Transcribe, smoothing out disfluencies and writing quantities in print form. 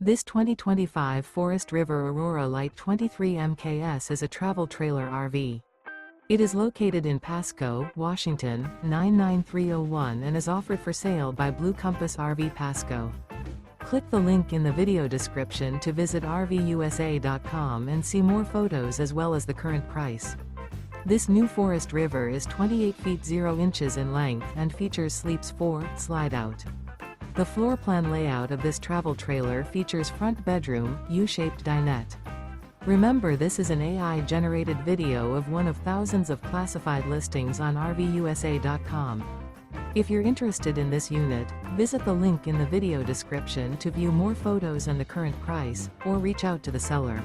This 2025 Forest River Aurora Light 23 MKS is a travel trailer RV. It is located in Pasco, Washington, 99301 and is offered for sale by Blue Compass RV Pasco. Click the link in the video description to visit RVUSA.com and see more photos as well as the current price. This new Forest River is 28 feet 0 inches in length and features sleeps 4, Slideout. The floor plan layout of this travel trailer features front bedroom, U-shaped dinette. Remember, this is an AI-generated video of one of thousands of classified listings on RVUSA.com. If you're interested in this unit, visit the link in the video description to view more photos and the current price, or reach out to the seller.